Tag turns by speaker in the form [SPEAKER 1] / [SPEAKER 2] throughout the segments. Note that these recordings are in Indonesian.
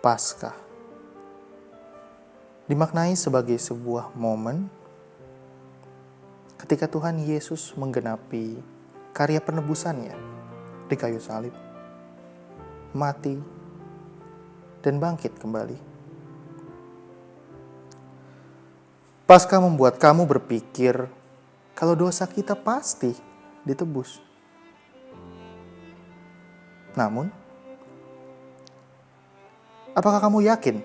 [SPEAKER 1] Paskah dimaknai sebagai sebuah momen ketika Tuhan Yesus menggenapi karya penebusannya di kayu salib, mati, dan bangkit kembali. Paskah membuat kamu berpikir kalau dosa kita pasti ditebus. Namun, apakah kamu yakin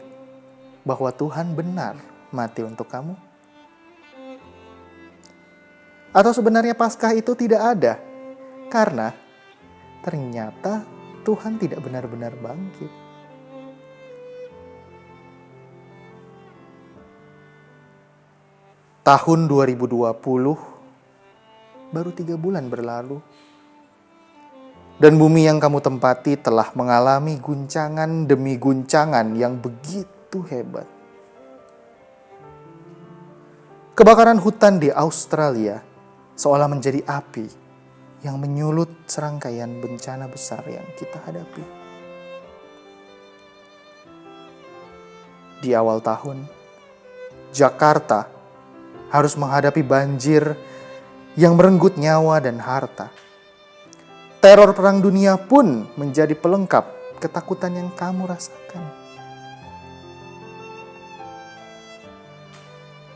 [SPEAKER 1] bahwa Tuhan benar mati untuk kamu? Atau sebenarnya Paskah itu tidak ada karena ternyata Tuhan tidak benar-benar bangkit? Tahun 2020 baru 3 bulan berlalu. Dan bumi yang kamu tempati telah mengalami guncangan demi guncangan yang begitu hebat. Kebakaran hutan di Australia seolah menjadi api yang menyulut serangkaian bencana besar yang kita hadapi. Di awal tahun, Jakarta harus menghadapi banjir yang merenggut nyawa dan harta. Teror perang dunia pun menjadi pelengkap ketakutan yang kamu rasakan.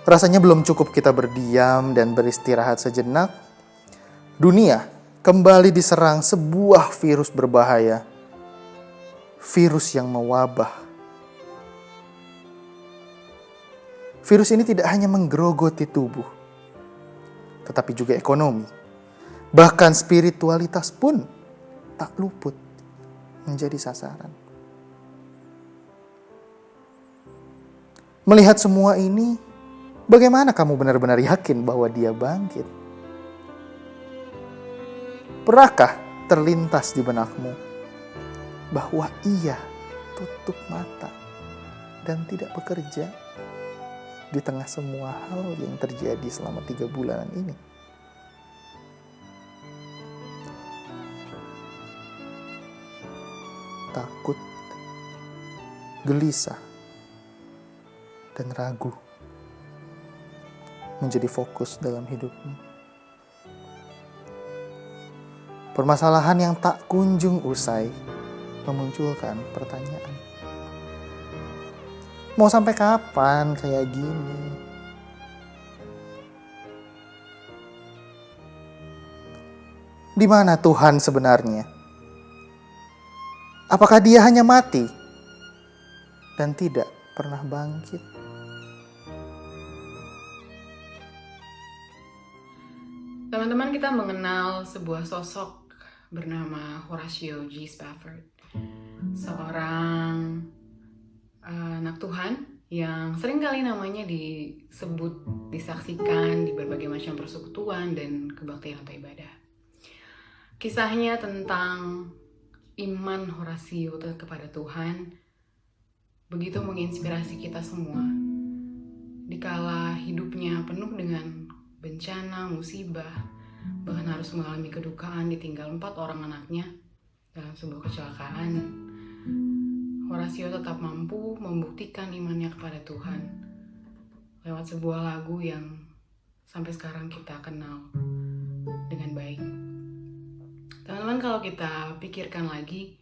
[SPEAKER 1] Rasanya belum cukup kita berdiam dan beristirahat sejenak. Dunia kembali diserang sebuah virus berbahaya. Virus yang mewabah. Virus ini tidak hanya menggerogoti tubuh, tetapi juga ekonomi. Bahkan spiritualitas pun tak luput menjadi sasaran. Melihat semua ini, bagaimana kamu benar-benar yakin bahwa Dia bangkit? Pernahkah terlintas di benakmu bahwa Ia tutup mata dan tidak bekerja di tengah semua hal yang terjadi selama 3 bulan ini? Takut, gelisah, dan ragu menjadi fokus dalam hidupmu. Permasalahan yang tak kunjung usai memunculkan pertanyaan. Mau sampai kapan kayak gini? Di mana Tuhan sebenarnya? Apakah Dia hanya mati dan tidak pernah bangkit?
[SPEAKER 2] Teman-teman, kita mengenal sebuah sosok bernama Horatio G. Spafford. Seorang anak Tuhan yang seringkali namanya disebut, disaksikan di berbagai macam persekutuan dan kebaktian atau ibadah. Kisahnya tentang iman Horatio kepada Tuhan begitu menginspirasi kita semua. Dikala hidupnya penuh dengan bencana, musibah, bahkan harus mengalami kedukaan ditinggal 4 orang anaknya dalam sebuah kecelakaan, Horatio tetap mampu membuktikan imannya kepada Tuhan lewat sebuah lagu yang sampai sekarang kita kenal dengan baik. Teman-teman, kalau kita pikirkan lagi,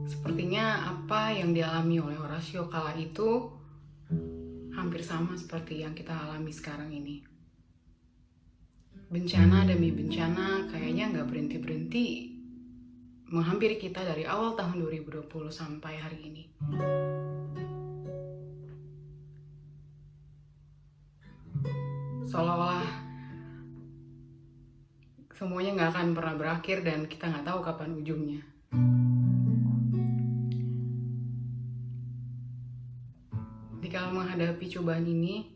[SPEAKER 2] sepertinya apa yang dialami oleh Horatio kala itu hampir sama seperti yang kita alami sekarang ini. Bencana demi bencana kayaknya gak berhenti-berhenti menghampiri kita dari awal tahun 2020 sampai hari ini. Seolah-olah semuanya gak akan pernah berakhir dan kita gak tahu kapan ujungnya. Jika menghadapi cobaan ini,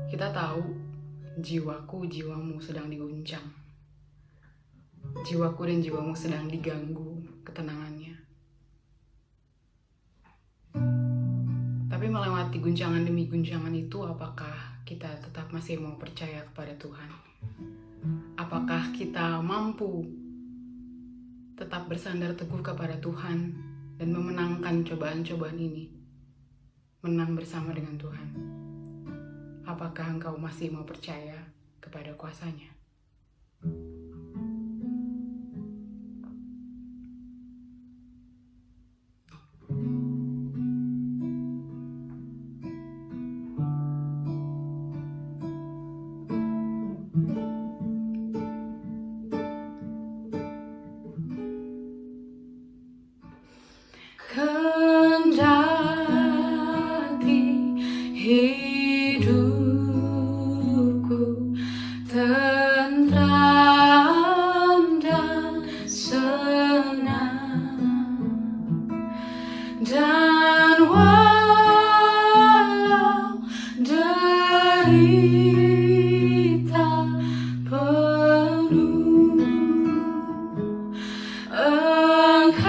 [SPEAKER 2] kita tahu jiwamu sedang diguncang. Jiwaku dan jiwamu sedang diganggu ketenangannya. Tapi melewati guncangan demi guncangan itu, apakah kita tetap masih mau percaya kepada Tuhan? Apakah kita mampu tetap tetap bersandar teguh kepada Tuhan dan memenangkan cobaan-cobaan ini. Menang bersama dengan Tuhan. Apakah engkau masih mau percaya kepada kuasa-Nya? Kendati hidupku tentram dan senang, dan walau derita penuh, Engkau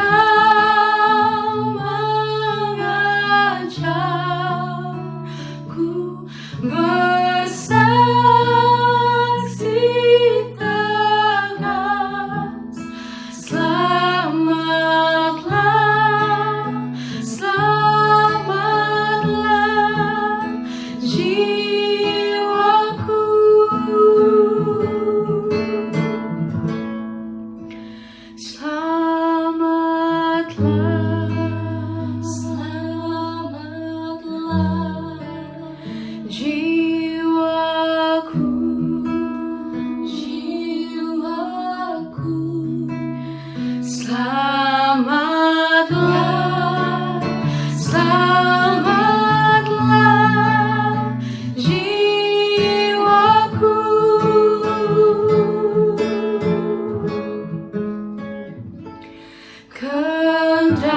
[SPEAKER 2] mengajarku bersaksi tegas. Selamatlah, selamatlah jiwaku. Selamatlah, selamatlah jiwaku, jiwaku. Selamatlah, selamatlah jiwaku. Kendati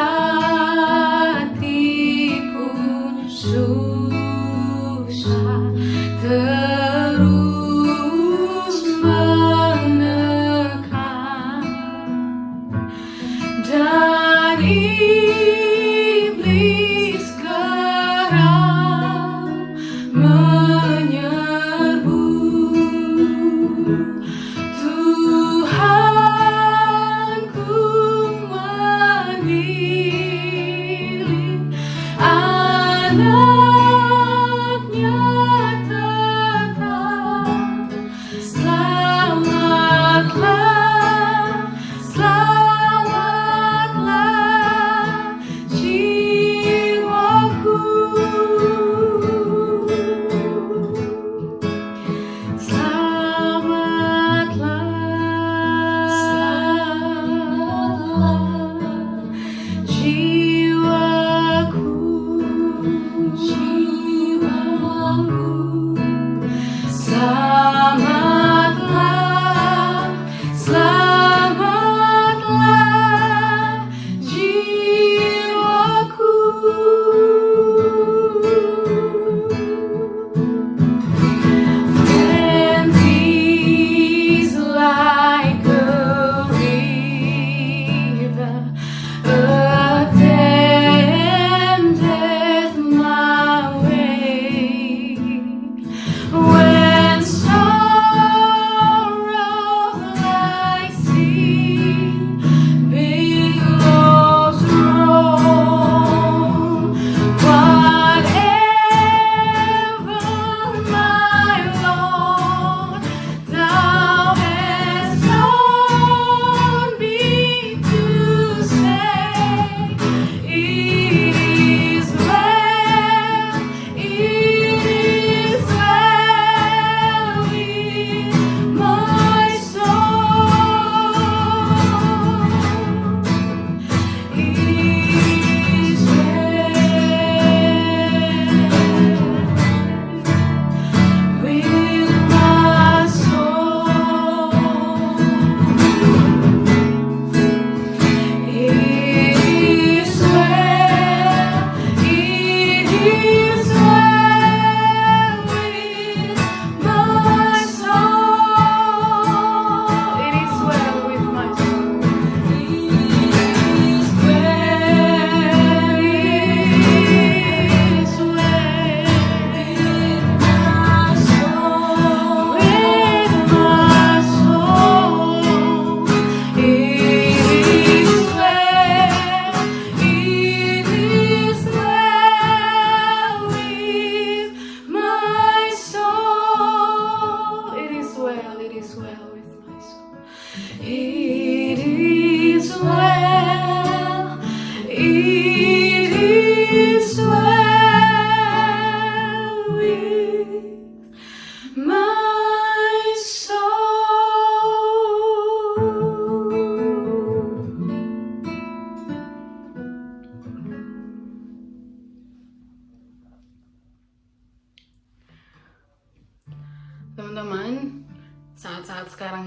[SPEAKER 2] pun susah terus menekan, dan iblis kerap menyerbu, Tuhanku memilih anaknya tetap. Selamatlah, selamatlah jiwaku. Selamatlah, selamatlah jiwaku, jiwaku. Selamatlah, selamatlah jiwaku. When peace like a river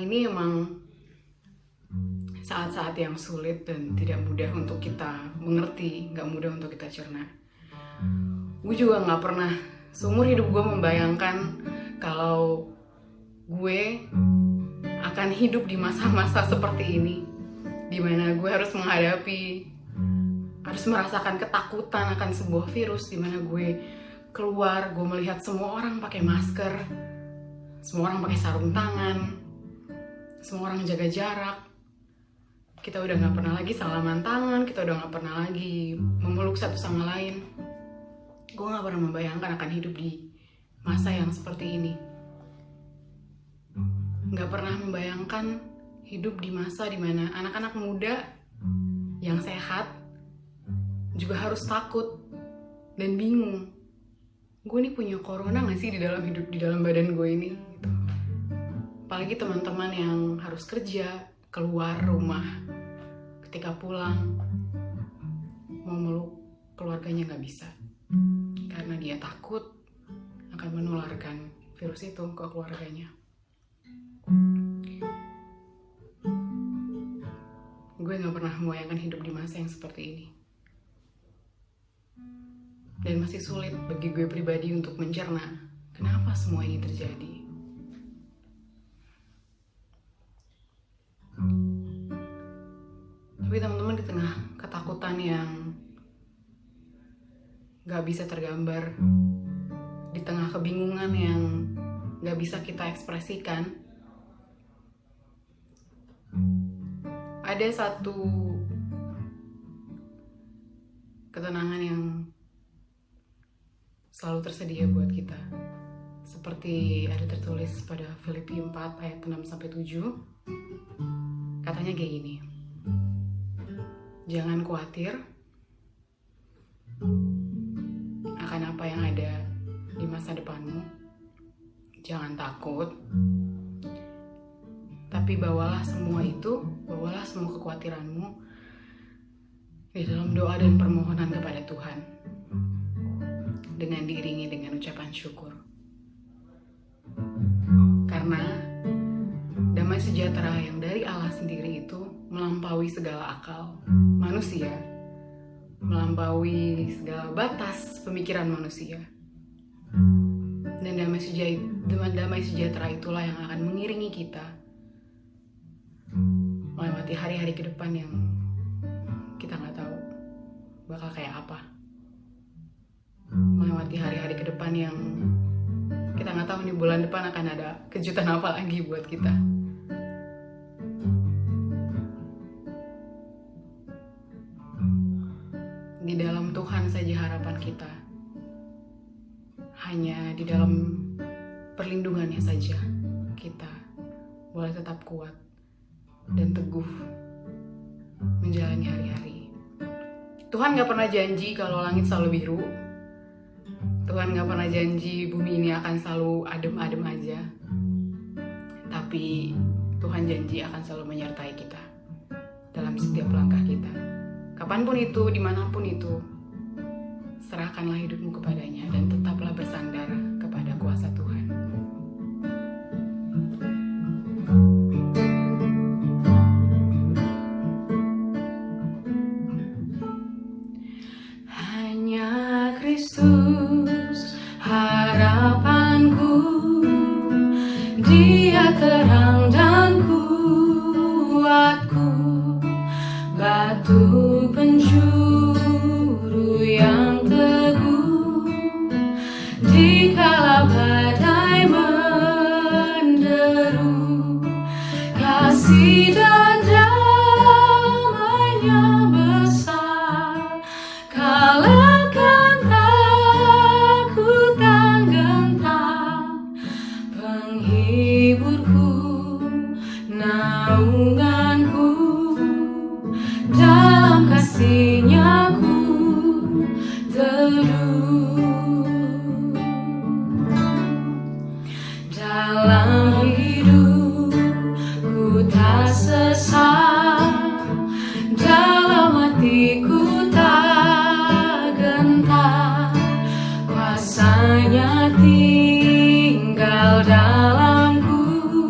[SPEAKER 2] sekarang ini emang saat-saat yang sulit dan tidak mudah untuk kita mengerti, gak mudah untuk kita cerna. Gue juga gak pernah seumur hidup gue membayangkan kalau gue akan hidup di masa-masa seperti ini, dimana gue harus merasakan ketakutan akan sebuah virus, dimana gue keluar, gue melihat semua orang pakai masker, semua orang pakai sarung tangan, semua orang jaga jarak. Kita udah gak pernah lagi salaman tangan, kita udah gak pernah lagi memeluk satu sama lain. Gue gak pernah membayangkan akan hidup di masa yang seperti ini. Gak pernah membayangkan hidup di masa dimana anak-anak muda yang sehat juga harus takut dan bingung. Gue nih punya corona gak sih di dalam badan gue ini? Gitu. Apalagi teman-teman yang harus kerja, keluar rumah, ketika pulang mau meluk keluarganya gak bisa karena dia takut akan menularkan virus itu ke keluarganya. Gue gak pernah membayangkan hidup di masa yang seperti ini, dan masih sulit bagi gue pribadi untuk mencerna kenapa semua ini terjadi. Tapi teman-teman, di tengah ketakutan yang gak bisa tergambar, di tengah kebingungan yang gak bisa kita ekspresikan, ada satu ketenangan yang selalu tersedia buat kita. Seperti ada tertulis pada Filipi 4 ayat 6-7. Katanya kayak gini: jangan khawatir akan apa yang ada di masa depanmu. Jangan takut. Tapi bawalah semua kekhawatiranmu di dalam doa dan permohonan kepada Tuhan, dengan diiringi dengan ucapan syukur. Karena damai sejahtera yang dari Allah sendiri itu melampaui segala akal manusia, melampaui segala batas pemikiran manusia. Dan damai sejahtera itulah yang akan mengiringi kita melewati hari-hari ke depan yang kita gak tahu bakal kayak apa. Melewati hari-hari ke depan yang kita gak tahu nih bulan depan akan ada kejutan apa lagi buat kita. Di dalam Tuhan saja harapan kita. Hanya di dalam perlindungannya saja kita boleh tetap kuat dan teguh menjalani hari-hari. Tuhan gak pernah janji kalau langit selalu biru. Tuhan gak pernah janji bumi ini akan selalu adem-adem aja. Tapi Tuhan janji akan selalu menyertai kita dalam setiap langkah kita. Kapanpun itu, dimanapun itu, serahkanlah hidupmu kepadanya dan tetaplah bersandar kepada kuasa Tuhan. Hanya Kristus harapanku, Dia terang dan kuatku, batu penjuru yang teguh, dikala badai menderu, kasih dan damai-Nya besar, kalahkan takut dan gentar, penghiburku, naunganku, dalam kasih-Nya ku teduh. Dalam hidupku tak sesat, dalam hatiku tak gentar, kuasa-Nya tinggal dalamku,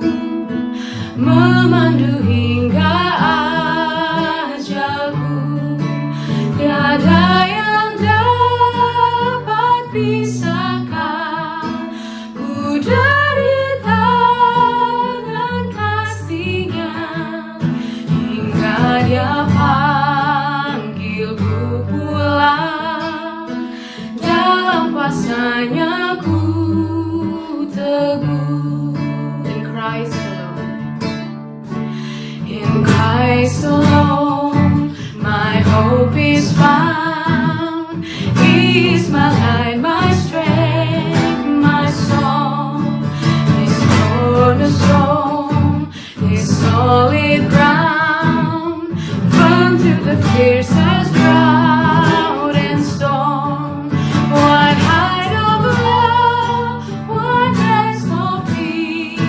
[SPEAKER 2] the fiercest drought and storm. What height of love, what depths of peace,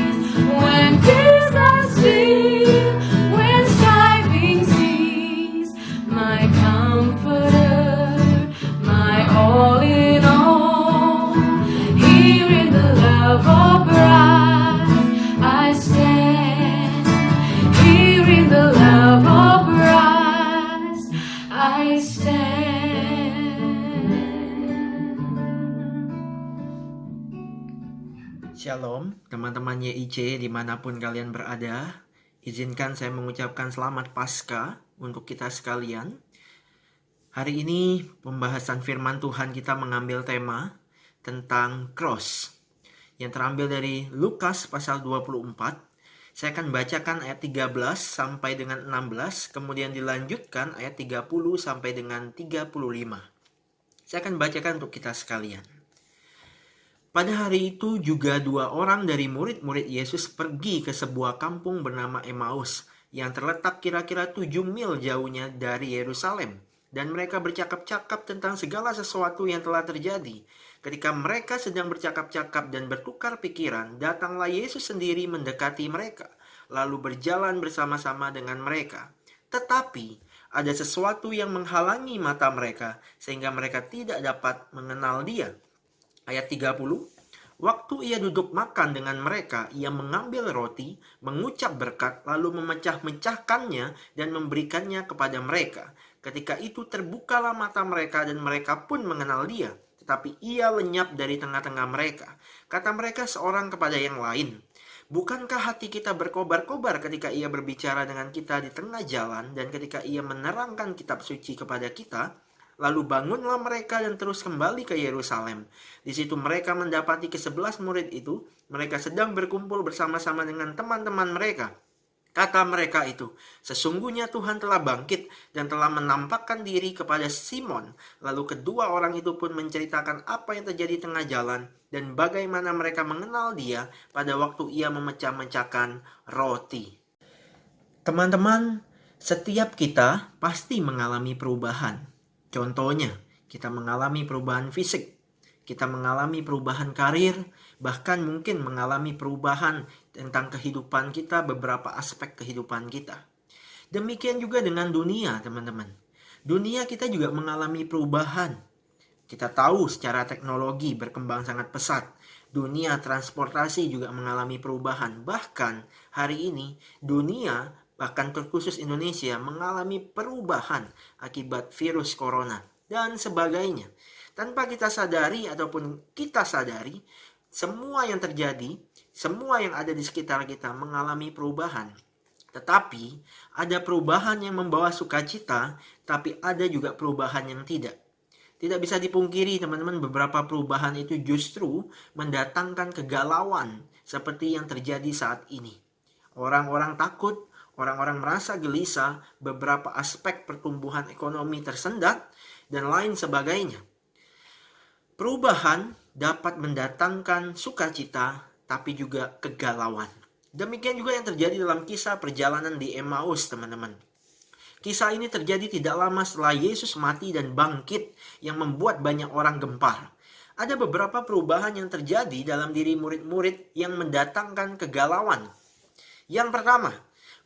[SPEAKER 2] when fears are still, when striving cease, my comforter, my all in all, here in the love of Christ I stand, here in the love of Christ I stand.
[SPEAKER 3] Shalom, teman-teman YIC dimanapun kalian berada. Izinkan saya mengucapkan selamat Paskah untuk kita sekalian. Hari ini pembahasan firman Tuhan kita mengambil tema tentang cross yang terambil dari Lukas pasal 24. Saya akan bacakan ayat 13 sampai dengan 16, kemudian dilanjutkan ayat 30 sampai dengan 35. Saya akan bacakan untuk kita sekalian. Pada hari itu juga 2 orang dari murid-murid Yesus pergi ke sebuah kampung bernama Emmaus yang terletak kira-kira 7 mil jauhnya dari Yerusalem. Dan mereka bercakap-cakap tentang segala sesuatu yang telah terjadi. Ketika mereka sedang bercakap-cakap dan bertukar pikiran, datanglah Yesus sendiri mendekati mereka, lalu berjalan bersama-sama dengan mereka. Tetapi ada sesuatu yang menghalangi mata mereka, sehingga mereka tidak dapat mengenal Dia. Ayat 30, waktu ia duduk makan dengan mereka, ia mengambil roti, mengucap berkat, lalu memecah-mecahkannya dan memberikannya kepada mereka. Ketika itu terbukalah mata mereka dan mereka pun mengenal Dia. Tetapi ia lenyap dari tengah-tengah mereka. Kata mereka seorang kepada yang lain, bukankah hati kita berkobar-kobar ketika ia berbicara dengan kita di tengah jalan dan ketika ia menerangkan kitab suci kepada kita? Lalu bangunlah mereka dan terus kembali ke Yerusalem. Di situ mereka mendapati ke-11 murid itu. Mereka sedang berkumpul bersama-sama dengan teman-teman mereka. Kata mereka itu, sesungguhnya Tuhan telah bangkit dan telah menampakkan diri kepada Simon. Lalu kedua orang itu pun menceritakan apa yang terjadi tengah jalan dan bagaimana mereka mengenal Dia pada waktu ia memecah-mecahkan roti. Teman-teman, setiap kita pasti mengalami perubahan. Contohnya, kita mengalami perubahan fisik, kita mengalami perubahan karir, bahkan mungkin mengalami perubahan tentang kehidupan kita, beberapa aspek kehidupan kita. Demikian juga dengan dunia, teman-teman. Dunia kita juga mengalami perubahan. Kita tahu secara teknologi berkembang sangat pesat. Dunia transportasi juga mengalami perubahan. Bahkan hari ini dunia, bahkan terkhusus Indonesia, mengalami perubahan akibat virus corona dan sebagainya. Tanpa kita sadari ataupun kita sadari, semua yang terjadi, semua yang ada di sekitar kita mengalami perubahan. Tetapi ada perubahan yang membawa sukacita, tapi ada juga perubahan yang tidak. Tidak bisa dipungkiri, teman-teman, beberapa perubahan itu justru mendatangkan kegalauan seperti yang terjadi saat ini. Orang-orang takut, orang-orang merasa gelisah, beberapa aspek pertumbuhan ekonomi tersendat, dan lain sebagainya. Perubahan dapat mendatangkan sukacita, tapi juga kegalauan. Demikian juga yang terjadi dalam kisah perjalanan di Emmaus, teman-teman. Kisah ini terjadi tidak lama setelah Yesus mati dan bangkit, yang membuat banyak orang gempar. Ada beberapa perubahan yang terjadi dalam diri murid-murid yang mendatangkan kegalauan. Yang pertama,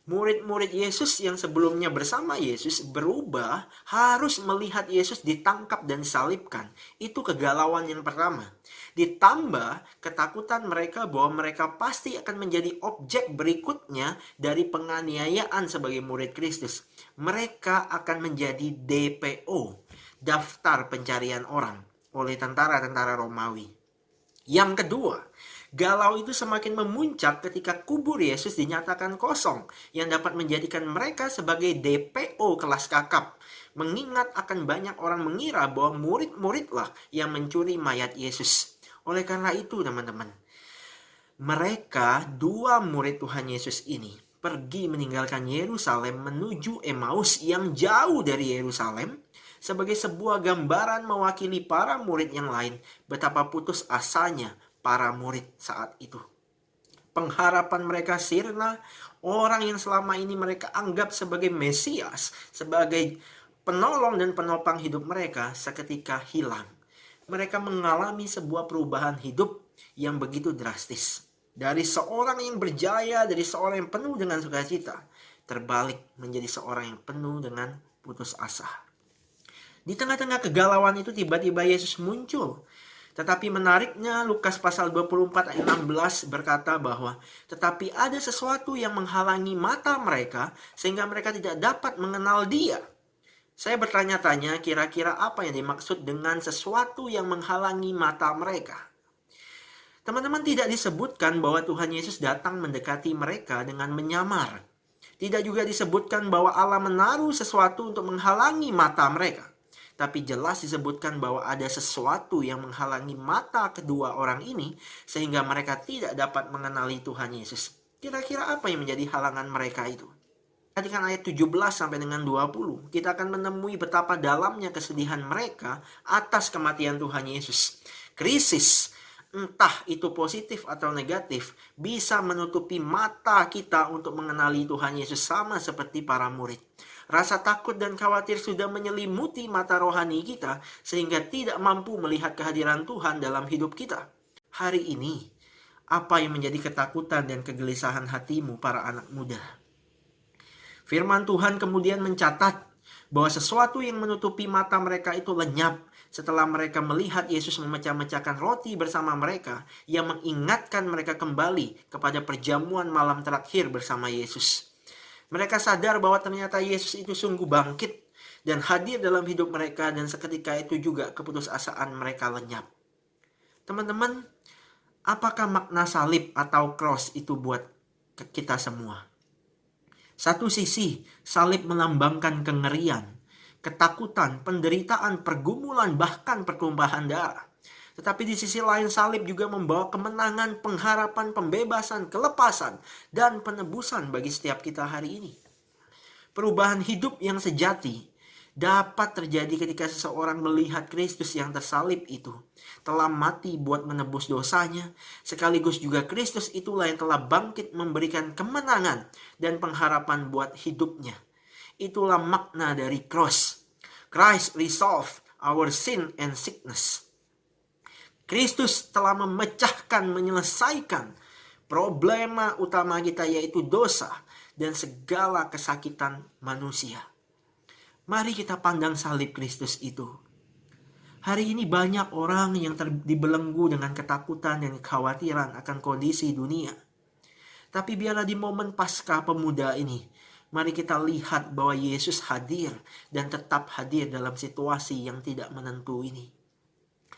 [SPEAKER 3] murid-murid Yesus yang sebelumnya bersama Yesus berubah harus melihat Yesus ditangkap dan disalibkan. Itu kegalauan yang pertama. Ditambah ketakutan mereka bahwa mereka pasti akan menjadi objek berikutnya dari penganiayaan sebagai murid Kristus. Mereka akan menjadi DPO, daftar pencarian orang, oleh tentara-tentara Romawi. Yang kedua, galau itu semakin memuncak ketika kubur Yesus dinyatakan kosong, yang dapat menjadikan mereka sebagai DPO kelas kakap. Mengingat akan banyak orang mengira bahwa murid-muridlah yang mencuri mayat Yesus. Oleh karena itu, teman-teman, mereka, 2 murid Tuhan Yesus ini, pergi meninggalkan Yerusalem menuju Emmaus yang jauh dari Yerusalem, sebagai sebuah gambaran mewakili para murid yang lain betapa putus asanya para murid saat itu. pengharapan mereka sirna. Orang yang selama ini mereka anggap sebagai Mesias, sebagai penolong dan penopang hidup mereka, seketika hilang. Mereka mengalami sebuah perubahan hidup yang begitu drastis. Dari seorang yang berjaya, dari seorang yang penuh dengan sukacita, terbalik menjadi seorang yang penuh dengan putus asa. Di tengah-tengah kegalauan itu tiba-tiba Yesus muncul. Tetapi menariknya Lukas pasal 24 ayat 16 berkata bahwa tetapi ada sesuatu yang menghalangi mata mereka sehingga mereka tidak dapat mengenal Dia. Saya bertanya-tanya kira-kira apa yang dimaksud dengan sesuatu yang menghalangi mata mereka. Teman-teman, tidak disebutkan bahwa Tuhan Yesus datang mendekati mereka dengan menyamar. Tidak juga disebutkan bahwa Allah menaruh sesuatu untuk menghalangi mata mereka. Tapi jelas disebutkan bahwa ada sesuatu yang menghalangi mata kedua orang ini sehingga mereka tidak dapat mengenali Tuhan Yesus. Kira-kira apa yang menjadi halangan mereka itu? Perhatikan ayat 17 sampai dengan 20. Kita akan menemui betapa dalamnya kesedihan mereka atas kematian Tuhan Yesus. Krisis, entah itu positif atau negatif, bisa menutupi mata kita untuk mengenali Tuhan Yesus sama seperti para murid. Rasa takut dan khawatir sudah menyelimuti mata rohani kita sehingga tidak mampu melihat kehadiran Tuhan dalam hidup kita. Hari ini, apa yang menjadi ketakutan dan kegelisahan hatimu para anak muda? Firman Tuhan kemudian mencatat bahwa sesuatu yang menutupi mata mereka itu lenyap setelah mereka melihat Yesus memecah-mecahkan roti bersama mereka yang mengingatkan mereka kembali kepada perjamuan malam terakhir bersama Yesus. Mereka sadar bahwa ternyata Yesus itu sungguh bangkit dan hadir dalam hidup mereka dan seketika itu juga keputusasaan mereka lenyap. Teman-teman, apakah makna salib atau cross itu buat kita semua? Satu sisi, salib melambangkan kengerian, ketakutan, penderitaan, pergumulan, bahkan pertumpahan darah. Tetapi di sisi lain salib juga membawa kemenangan, pengharapan, pembebasan, kelepasan, dan penebusan bagi setiap kita hari ini. Perubahan hidup yang sejati dapat terjadi ketika seseorang melihat Kristus yang tersalib itu telah mati buat menebus dosanya, sekaligus juga Kristus itulah yang telah bangkit memberikan kemenangan dan pengharapan buat hidupnya. Itulah makna dari cross. Christ resolved our sin and sickness. Kristus telah memecahkan, menyelesaikan problema utama kita yaitu dosa dan segala kesakitan manusia. Mari kita pandang salib Kristus itu. Hari ini banyak orang yang dibelenggu dengan ketakutan dan kekhawatiran akan kondisi dunia. Tapi biarlah di momen Paskah Pemuda ini, mari kita lihat bahwa Yesus hadir dan tetap hadir dalam situasi yang tidak menentu ini.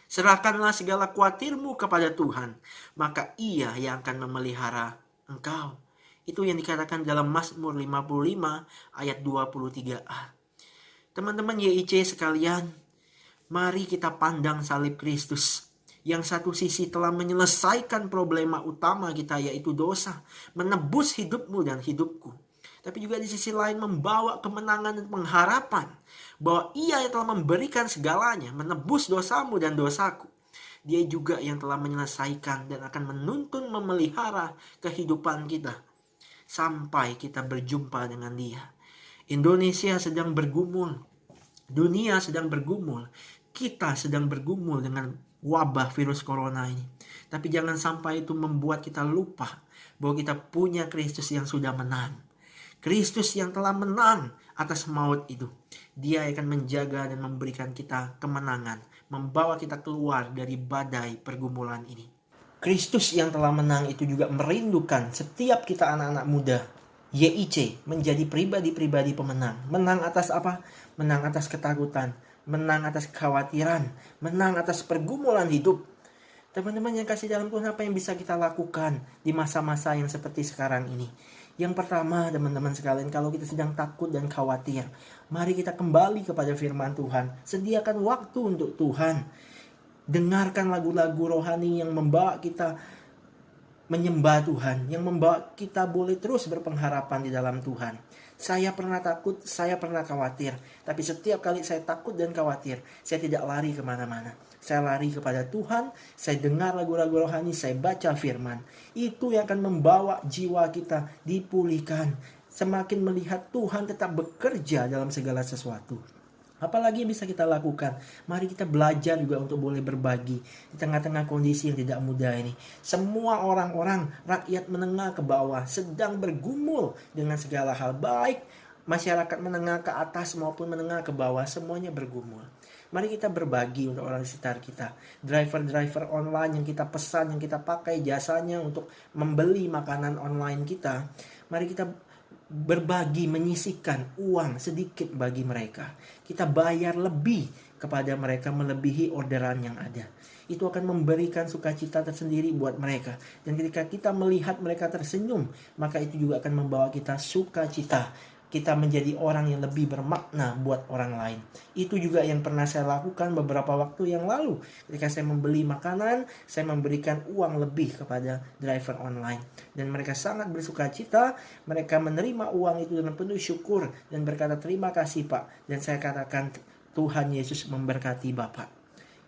[SPEAKER 3] Serahkanlah segala khawatirmu kepada Tuhan, maka Ia yang akan memelihara engkau. Itu yang dikatakan dalam Mazmur 55 ayat 23a. Teman-teman YIC sekalian, mari kita pandang salib Kristus. Yang satu sisi telah menyelesaikan problema utama kita yaitu dosa, menebus hidupmu dan hidupku. Tapi juga di sisi lain membawa kemenangan dan pengharapan bahwa Ia yang telah memberikan segalanya, menebus dosamu dan dosaku. Dia juga yang telah menyelesaikan dan akan menuntun memelihara kehidupan kita sampai kita berjumpa dengan Dia. Indonesia sedang bergumul, dunia sedang bergumul, kita sedang bergumul dengan wabah virus corona ini. Tapi jangan sampai itu membuat kita lupa bahwa kita punya Kristus yang sudah menang. Kristus yang telah menang atas maut itu. Dia akan menjaga dan memberikan kita kemenangan, membawa kita keluar dari badai pergumulan ini. Kristus yang telah menang itu juga merindukan setiap kita anak-anak muda YIC menjadi pribadi-pribadi pemenang. Menang atas apa? Menang atas ketakutan, menang atas kekhawatiran, menang atas pergumulan hidup. Teman-teman yang kasih dalam Tuhan, apa yang bisa kita lakukan di masa-masa yang seperti sekarang ini? Yang pertama, teman-teman sekalian, kalau kita sedang takut dan khawatir, mari kita kembali kepada firman Tuhan. Sediakan waktu untuk Tuhan. Dengarkan lagu-lagu rohani yang membawa kita menyembah Tuhan, yang membawa kita boleh terus berpengharapan di dalam Tuhan. Saya pernah takut, saya pernah khawatir. Tapi setiap kali saya takut dan khawatir, saya tidak lari kemana-mana. Saya lari kepada Tuhan, saya dengar lagu-lagu rohani, saya baca firman. Itu yang akan membawa jiwa kita dipulihkan. Semakin melihat Tuhan tetap bekerja dalam segala sesuatu. Apalagi yang bisa kita lakukan? Mari kita belajar juga untuk boleh berbagi di tengah-tengah kondisi yang tidak mudah ini. Semua orang-orang rakyat menengah ke bawah sedang bergumul dengan segala hal, baik masyarakat menengah ke atas maupun menengah ke bawah, semuanya bergumul. Mari kita berbagi untuk orang di sekitar kita. Driver-driver online yang kita pesan, yang kita pakai jasanya untuk membeli makanan online kita. Mari kita berbagi, menyisihkan uang sedikit bagi mereka. Kita bayar lebih kepada mereka melebihi orderan yang ada. Itu akan memberikan sukacita tersendiri buat mereka. Dan ketika kita melihat mereka tersenyum, maka itu juga akan membawa kita sukacita. Kita menjadi orang yang lebih bermakna buat orang lain. Itu juga yang pernah saya lakukan beberapa waktu yang lalu. Ketika saya membeli makanan, saya memberikan uang lebih kepada driver online. Dan mereka sangat bersukacita. Mereka menerima uang itu dengan penuh syukur dan berkata, terima kasih Pak. Dan saya katakan, Tuhan Yesus memberkati Bapak.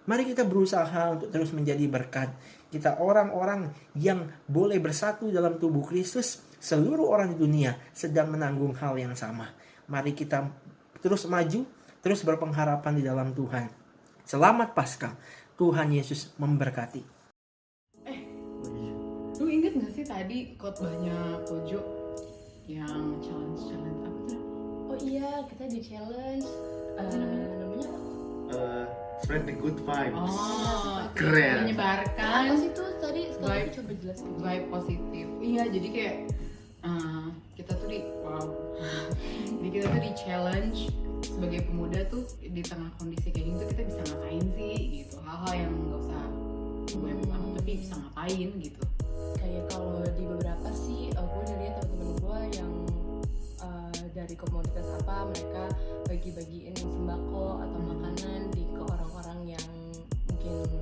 [SPEAKER 3] Mari kita berusaha untuk terus menjadi berkat. Kita orang-orang yang boleh bersatu dalam tubuh Kristus. Seluruh orang di dunia sedang menanggung hal yang sama. Mari kita terus maju, terus berpengharapan di dalam Tuhan. Selamat Paskah. Tuhan Yesus memberkati.
[SPEAKER 2] Lu inget gak sih tadi khotbahnya Kojo yang challenge apa tuh?
[SPEAKER 4] Oh iya, kita di challenge namanya
[SPEAKER 1] Spread the good vibes.
[SPEAKER 2] Oh,
[SPEAKER 1] Keren.
[SPEAKER 2] menyebarkan
[SPEAKER 4] apa sih tuh tadi? Sekali
[SPEAKER 2] Vibe.
[SPEAKER 4] coba jelasin.
[SPEAKER 2] vibe positif. Iya, jadi kayak kita tuh jadi kita tuh di challenge sebagai pemuda tuh di tengah kondisi kayak gitu kita bisa ngapain sih gitu, hal-hal yang nggak usah web banget tapi bisa ngapain gitu.
[SPEAKER 4] Kayak kalau di beberapa sih, gue udah lihat teman-teman gue yang dari komunitas apa mereka bagi-bagiin sembako atau makanan ke orang-orang yang mungkin di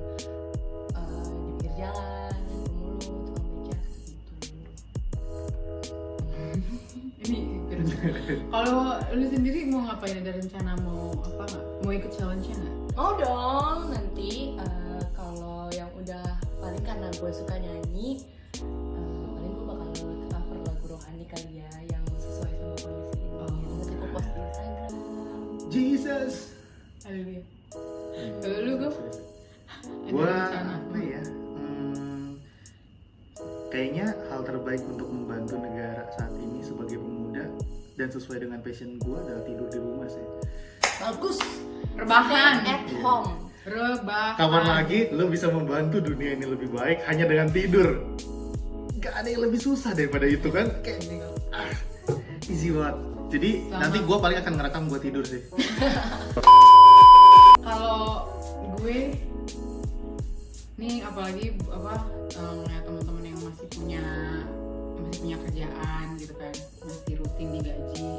[SPEAKER 4] pinggir jalan, pemulung, tukang beca gitu.
[SPEAKER 2] Ini kalau lu sendiri mau ngapain, ada rencana mau apa nggak, mau ikut challenge-nya nggak?
[SPEAKER 4] Oh dong, nanti kalau yang udah paling karena gue suka nyanyi, paling gue bakal cover lagu rohani kali ya yang sesuai sama kondisi ini. Nanti gue post di Instagram.
[SPEAKER 1] Jesus.
[SPEAKER 2] Haleluya. Kalau lu gue ada
[SPEAKER 1] Gua
[SPEAKER 2] rencana?
[SPEAKER 1] apa ya? Kayaknya hal terbaik untuk membantu negara saat ini sebagai pemuda dan sesuai dengan passion gue adalah tidur di rumah sih.
[SPEAKER 4] Bagus.
[SPEAKER 2] Rebahan.
[SPEAKER 4] Stay at home.
[SPEAKER 2] Rebahan.
[SPEAKER 1] Kapan lagi lo bisa membantu dunia ini lebih baik hanya dengan tidur? Gak ada yang lebih susah daripada itu kan? Kayak easy banget. Jadi
[SPEAKER 2] Selamat.
[SPEAKER 1] nanti gue paling akan ngerekam gue tidur sih.
[SPEAKER 2] Kalau gue nih apalagi ngeliat teman-teman yang masih punya kerjaan gitu kan, masih rutin digaji,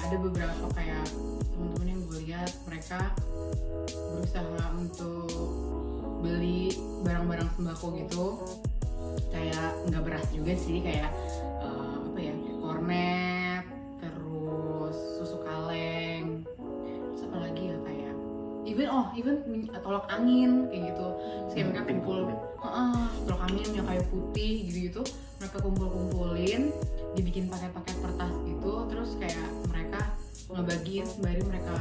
[SPEAKER 2] ada beberapa kayak teman-teman yang gue lihat mereka berusaha untuk beli barang-barang sembako gitu, kayak nggak beras juga sih, kayak kayak kornet, terus susu kaleng, terus apa lagi ya, kayak even tolak angin kayak gitu. Terus kayak mereka kumpul tolak angin yang kayu putih gitu, mereka kumpulin, dibikin paket-paket kertas gitu, terus kayak mereka ngebagiin sembari mereka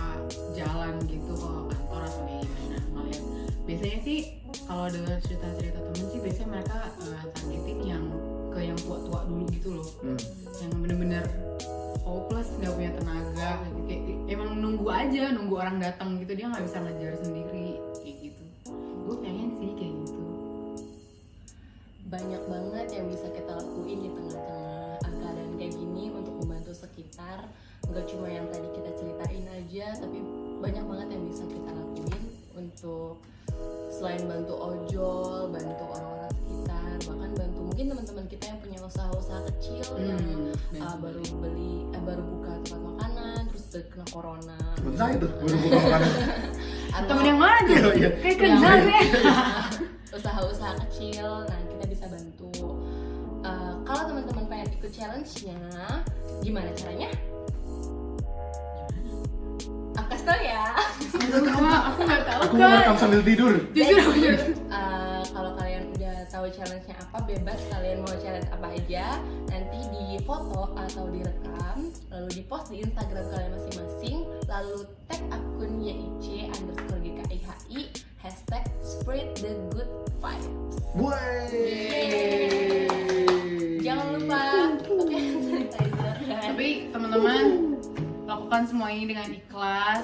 [SPEAKER 2] jalan gitu ke kantor atau kayak gimana. Ngeliat biasanya sih kalau dengar cerita-cerita temen sih biasanya mereka targetin yang ke yang tua-tua dulu gitu loh, yang bener-bener hopeless, nggak punya tenaga, kayak emang nunggu orang datang gitu, dia nggak bisa ngejar sendiri kayak gitu. Gue pengen sih kayak gitu.
[SPEAKER 4] Banyak banget yang bisa kita lakuin di tengah-tengah keadaan kayak gini untuk membantu sekitar. Nggak cuma yang tadi kita ceritain aja, tapi banyak banget yang bisa kita lakuin untuk selain bantu ojol, bantu orang-orang sekitar, bahkan bantu mungkin teman-teman kita yang punya usaha-usaha kecil yang baru buka tempat makanan terus kena corona.
[SPEAKER 1] Bentar itu baru buka makanan.
[SPEAKER 2] Temen yang mana tuh?
[SPEAKER 1] Iya.
[SPEAKER 2] Kayak kenal ya.
[SPEAKER 4] Usaha-usaha kecil, nah kita bisa bantu. Kalau teman-teman pengen ikut challenge-nya, gimana caranya? Kasih tau ya.
[SPEAKER 2] Aku nggak tahu
[SPEAKER 1] Aku ngerekam sambil tidur.
[SPEAKER 2] Jujur.
[SPEAKER 4] Kalau kalian udah tahu challenge-nya apa, bebas kalian mau challenge apa aja. Nanti di foto atau direkam, lalu di post di Instagram kalian masing-masing, lalu tag akun YIC_GKIHI #spread the good vibes. Jangan lupa pakai hand sanitizer.
[SPEAKER 2] Tapi teman-teman, lakukan semua ini dengan ikhlas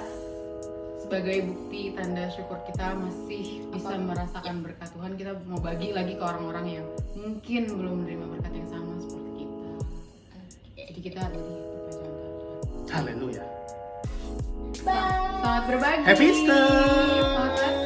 [SPEAKER 2] sebagai bukti tanda syukur kita masih bisa merasakan berkat Tuhan. Kita mau bagi lagi ke orang-orang yang mungkin belum menerima berkat yang sama seperti kita. Jadi kita jadi perpaduan Tuhan.
[SPEAKER 1] Haleluya.
[SPEAKER 4] Bye.
[SPEAKER 2] Selamat berbagi.
[SPEAKER 1] Happy Easter.
[SPEAKER 2] Selamat